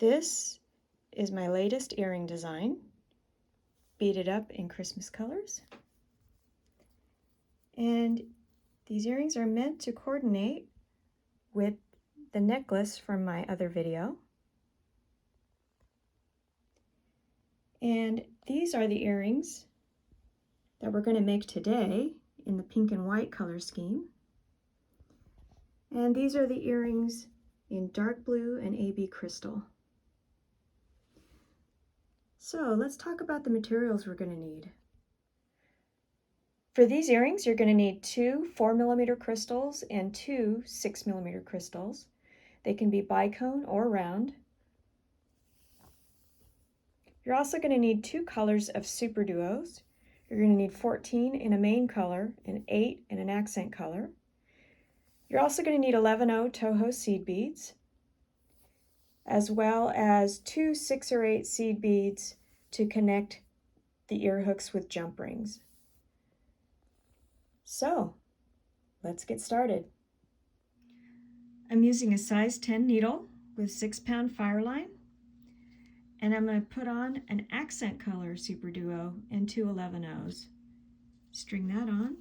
This is my latest earring design, beaded up in Christmas colors. And these earrings are meant to coordinate with the necklace from my other video. And these are the earrings that we're going to make today in the pink and white color scheme. And these are the earrings in dark blue and AB crystal. So let's talk about the materials we're going to need. For these earrings, you're going to need 2 4mm crystals and 2 6mm crystals. They can be bicone or round. You're also going to need 2 colors of super duos. You're going to need 14 in a main color and 8 in an accent color. You're also going to need 11/0 Toho seed beads, as well as 2 6 or 8 seed beads to connect the ear hooks with jump rings. So, let's get started. I'm using a size 10 needle with 6-pound fire line, and I'm going to put on an accent color super duo and 2 11/0s. String that on.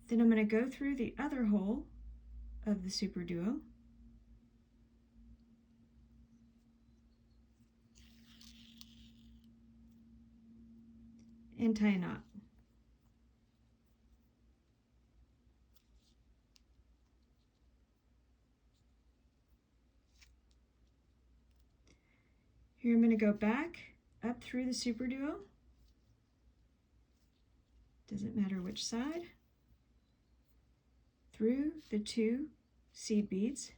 Then I'm going to go through the other hole of the super duo. And tie a knot. Here I'm going to go back up through the super duo. Doesn't matter which side. Through the 2 seed beads.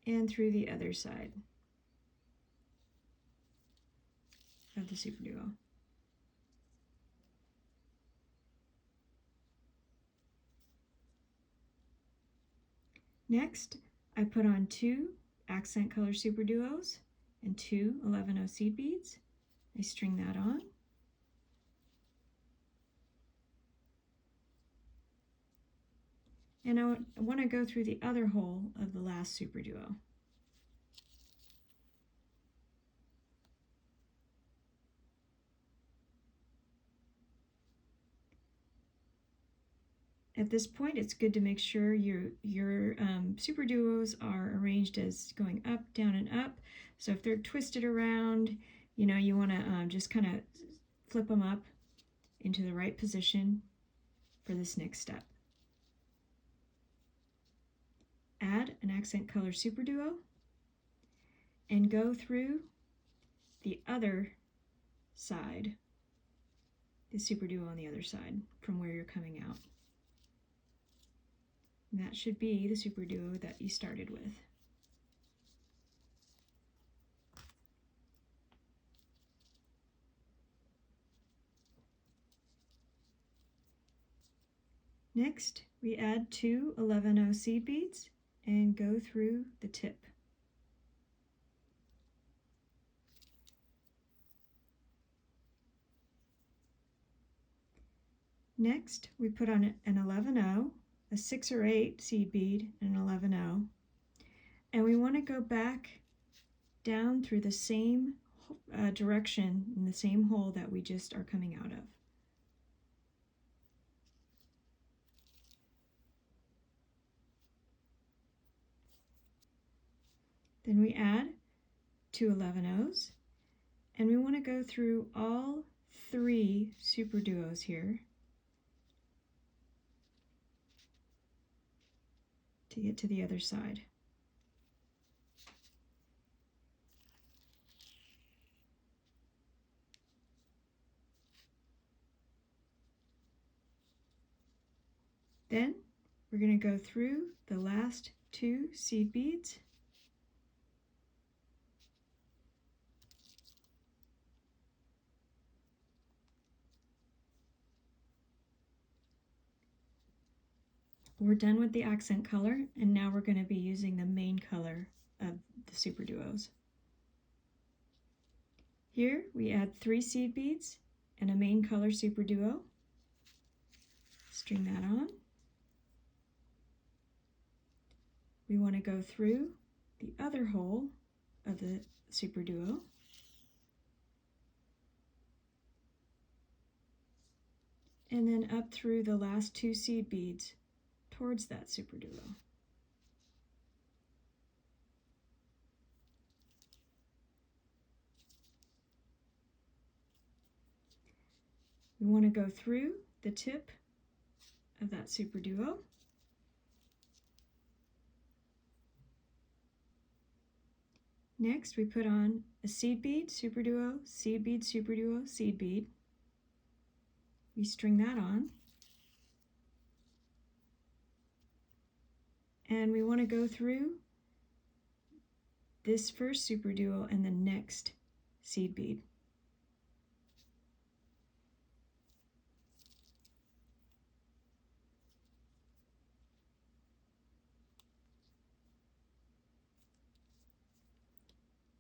And through the other side of the super duo. Next, I put on 2 accent color super duos and 2 11/0 seed beads. I string that on. And I want to go through the other hole of the last super duo. At this point, it's good to make sure your super duos are arranged as going up, down, and up. So if they're twisted around, you want to just kind of flip them up into the right position for this next step. Add an accent color super duo and go through the other side, the super duo on the other side from where you're coming out. And that should be the super duo that you started with. Next, we add 2 11/0 seed beads and go through the tip. Next, we put on an 11/0, a 6 or 8 seed bead, and an 11/0, and we want to go back down through the same direction in the same hole that we just are coming out of. Then we add 2 11/0s, and we want to go through all 3 super duos here to get to the other side. Then we're going to go through the last 2 seed beads We're done with the accent color, and now we're going to be using the main color of the super duos. Here we add 3 seed beads and a main color super duo. String that on. We want to go through the other hole of the super duo. And then up through the last 2 seed beads towards that super duo. We want to go through the tip of that super duo. Next, we put on a seed bead, super duo, seed bead, super duo, seed bead. We string that on. And we want to go through this first super duo and the next seed bead.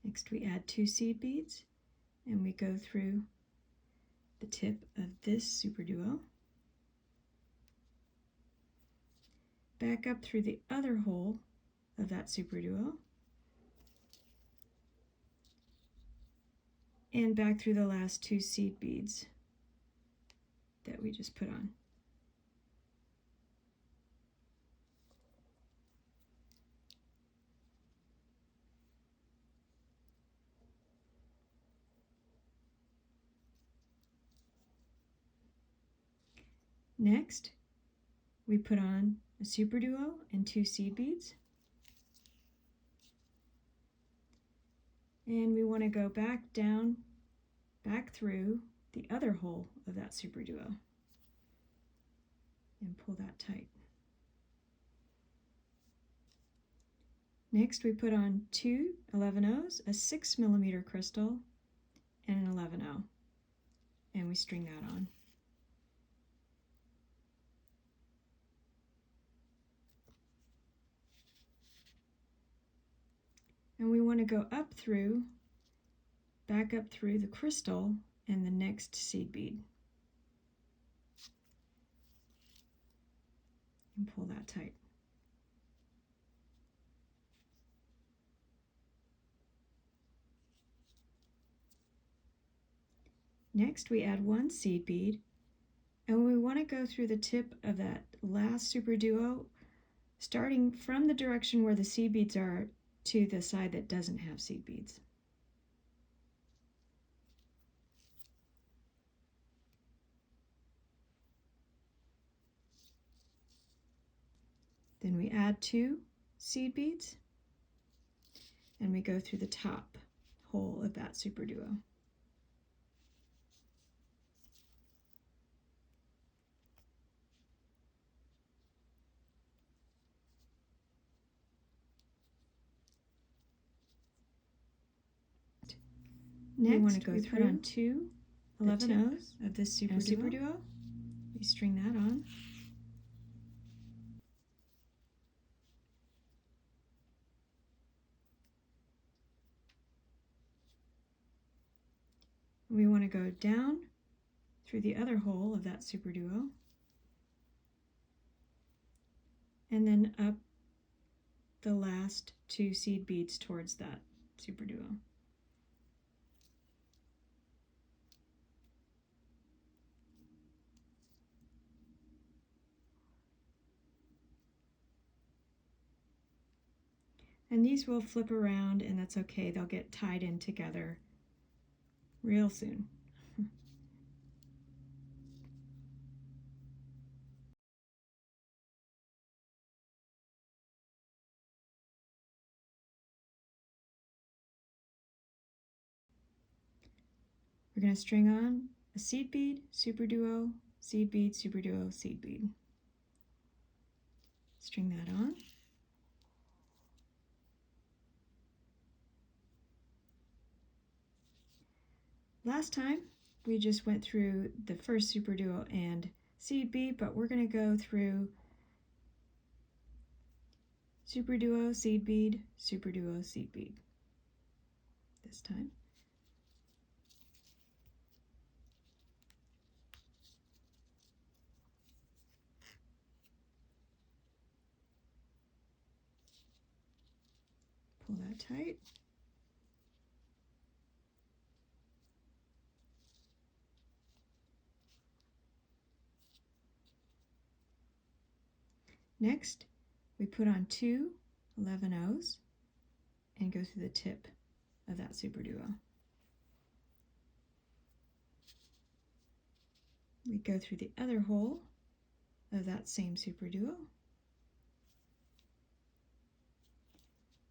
Next we add 2 seed beads and we go through the tip of this super duo, back up through the other hole of that super duo, and back through the last 2 seed beads that we just put on. Next, we put on a super duo and 2 seed beads. And we want to go back down, back through the other hole of that super duo and pull that tight. Next, we put on 2 11-ohs, a 6mm crystal, and an 11-oh, and we string that on. And we want to go up through, back up through the crystal and the next seed bead. And pull that tight. Next, we add 1 seed bead, and we want to go through the tip of that last super duo, starting from the direction where the seed beads are to the side that doesn't have seed beads. Then we add 2 seed beads and we go through the top hole of that super duo. Next, we want to go through on 2 11-ohs of this super duo. We string that on. We want to go down through the other hole of that super duo and then up the last 2 seed beads towards that super duo. And these will flip around, and that's okay. They'll get tied in together real soon. We're going to string on a seed bead, super duo, seed bead, super duo, seed bead. String that on. Last time we just went through the first super duo and seed bead, but we're going to go through super duo, seed bead, super duo, seed bead this time. Pull that tight. Next, we put on 2 11-0s and go through the tip of that super duo. We go through the other hole of that same super duo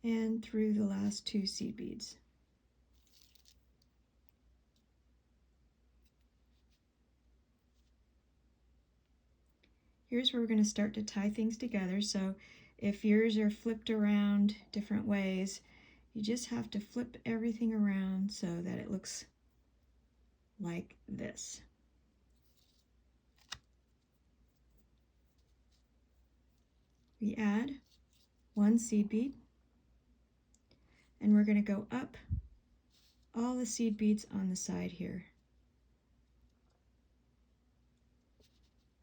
and through the last 2 seed beads. Here's where we're going to start to tie things together. So if yours are flipped around different ways, you just have to flip everything around so that it looks like this. We add 1 seed bead, and we're going to go up all the seed beads on the side here.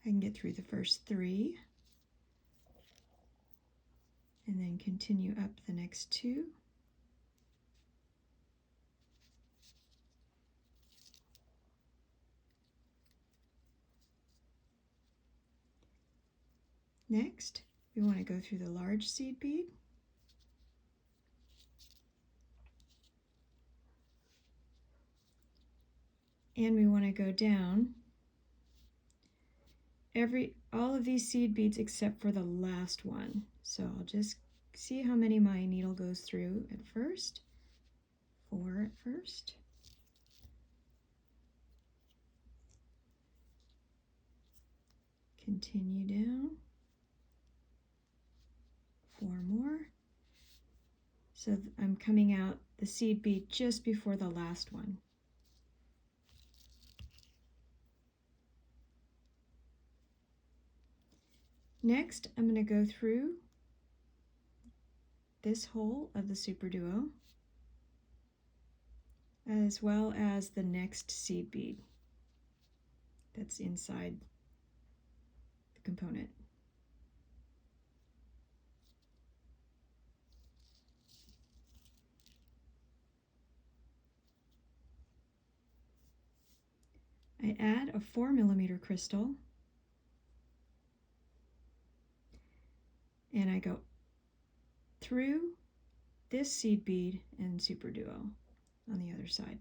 I can get through the first 3 and then continue up the next 2. Next, we want to go through the large seed bead and we want to go down all of these seed beads except for the last one. So I'll just see how many my needle goes through at first. 4 at first. Continue down. 4 more. So I'm coming out the seed bead just before the last one. Next, I'm going to go through this hole of the super duo as well as the next seed bead that's inside the component. I add a 4mm crystal and I go through this seed bead and super duo on the other side.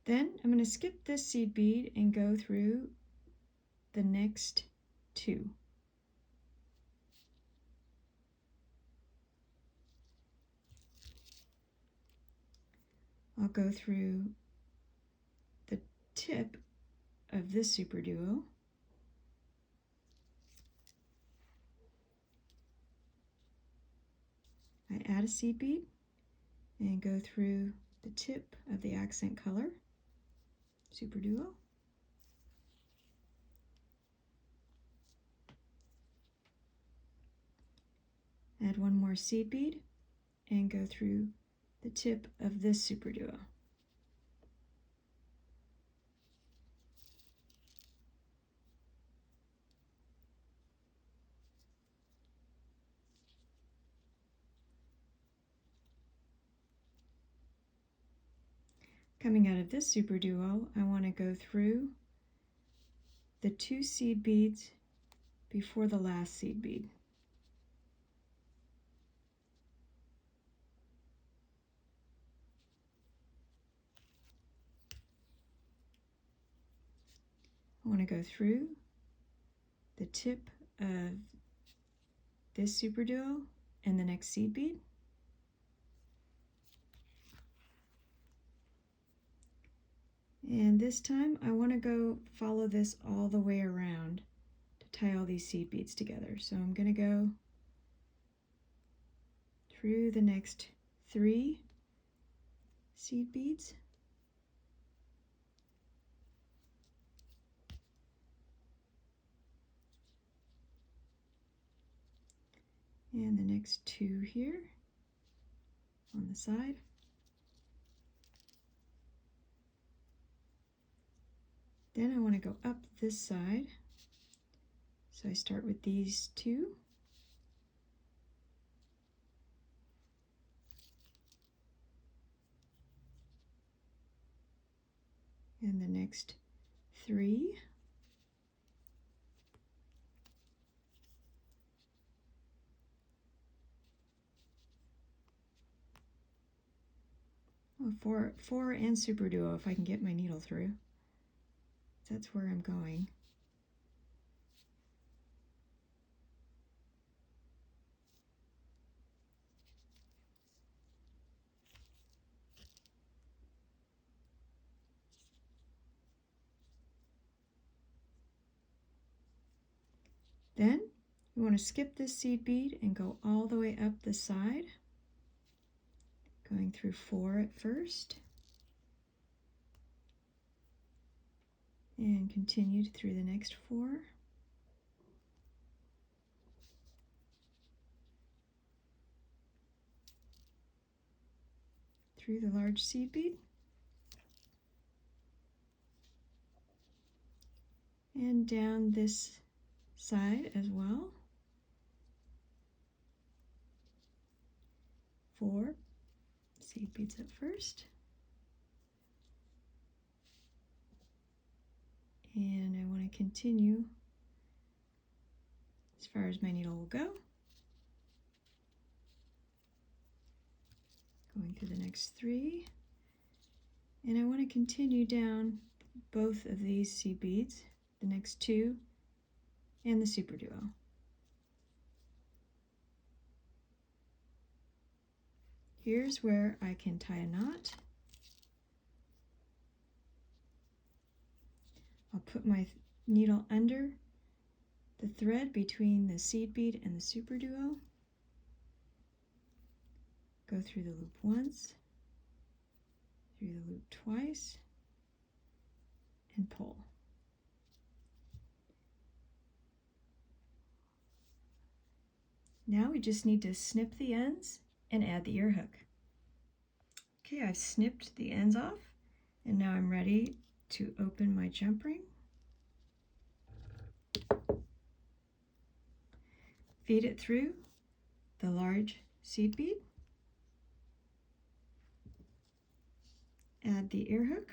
Then I'm going to skip this seed bead and go through the next 2. I'll go through the tip of this super duo. I add a seed bead and go through the tip of the accent color super duo. Add 1 more seed bead and go through the tip of this super duo. Coming out of this super duo, I want to go through the 2 seed beads before the last seed bead. I want to go through the tip of this super duo and the next seed bead. And this time I want to go follow this all the way around to tie all these seed beads together. So I'm going to go through the next 3 seed beads. And the next 2 here on the side. Then I want to go up this side. So I start with these two. And the next three. Oh, four and super duo if I can get my needle through. That's where I'm going. Then you want to skip this seed bead and go all the way up the side, going through 4 at first, and continue through the next 4. Through the large seed bead, and down this side as well. 4 seed beads at first, and I want to continue as far as my needle will go, going through the next 3, and I want to continue down both of these seed beads, the next 2 and the super duo. Here's where I can tie a knot. I'll put my needle under the thread between the seed bead and the super duo. Go through the loop once, through the loop twice, and pull. Now we just need to snip the ends and add the ear hook. Okay, I've snipped the ends off, and now I'm ready to open my jump ring. Feed it through the large seed bead. Add the ear hook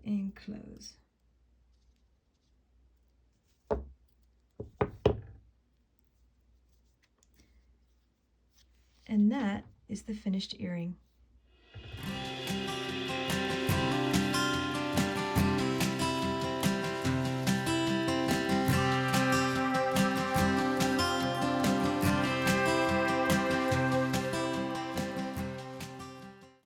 and close. And that is the finished earring.